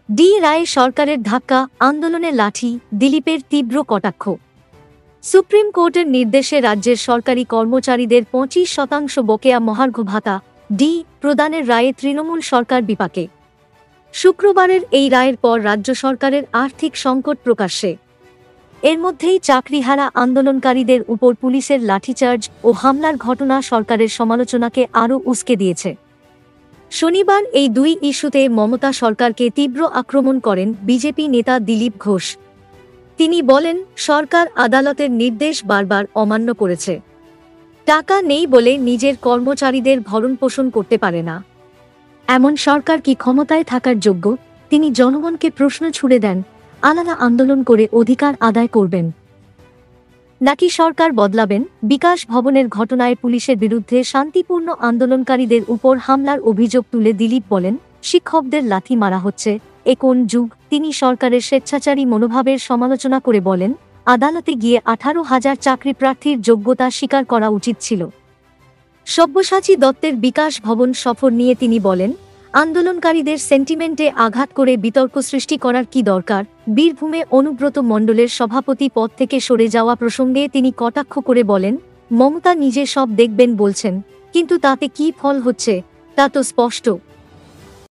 D রায়ে সরকারের ধাক্কা, আন্দোলনের লাঠি, দিলীপের তীব্র কটাক্ষ। সুপ্রিম কোর্টের নির্দেশে রাজ্যের সরকারি কর্মচারীদের 25% বকেয়া মহার্ঘ ভাতা ডি প্রদানের রায়ে তৃণমূল সরকার বিপাকে। শুক্রবারের এই রায়ের পর রাজ্য সরকারের আর্থিক সংকট প্রকাশ্যে। এর মধ্যেই চাকরিহারা আন্দোলনকারীদের উপর পুলিশের লাঠিচার্জ ও হামলার ঘটনা সরকারের সমালোচনাকে আরও উস্কে দিয়েছে। শনিবার এই দুই ইস্যুতে মমতা সরকারকে তীব্র আক্রমণ করেন বিজেপি নেতা দিলীপ ঘোষ। তিনি বলেন, সরকার আদালতের নির্দেশ বারবার অমান্য করেছে। টাকা নেই বলে নিজের কর্মচারীদের ভরণপোষণ করতে পারে না। এমন সরকার কি ক্ষমতায় থাকার যোগ্য? তিনি জনগণকে প্রশ্ন ছুড়ে দেন, আলাদা আন্দোলন করে অধিকার আদায় করবেন নাকি সরকার বদলাবেন? বিকাশ ভবনের ঘটনায় পুলিশের বিরুদ্ধে শান্তিপূর্ণ আন্দোলনকারীদের উপর হামলার অভিযোগ তুলে দিলীপ বলেন, শিক্ষকদের লাথি মারা হচ্ছে, এ কোন যুগ? তিনি সরকারের স্বেচ্ছাচারী মনোভাবের সমালোচনা করে বলেন, আদালতে গিয়ে 18,000 চাকরি প্রার্থীর যোগ্যতা স্বীকার করা উচিত ছিল। সব্যসাচী দত্তের বিকাশ ভবন সফর নিয়ে তিনি বলেন, আন্দোলনকারীদের সেন্টিমেন্টে আঘাত করে বিতর্ক সৃষ্টি করার কি দরকার? বীরভূমে অনুব্রত মণ্ডলের সভাপতি পদ থেকে সরে যাওয়া প্রসঙ্গে তিনি কটাক্ষ করে বলেন, মমতা নিজে সব দেখবেন বলছেন, কিন্তু তাতে কি ফল হচ্ছে তা তো স্পষ্ট।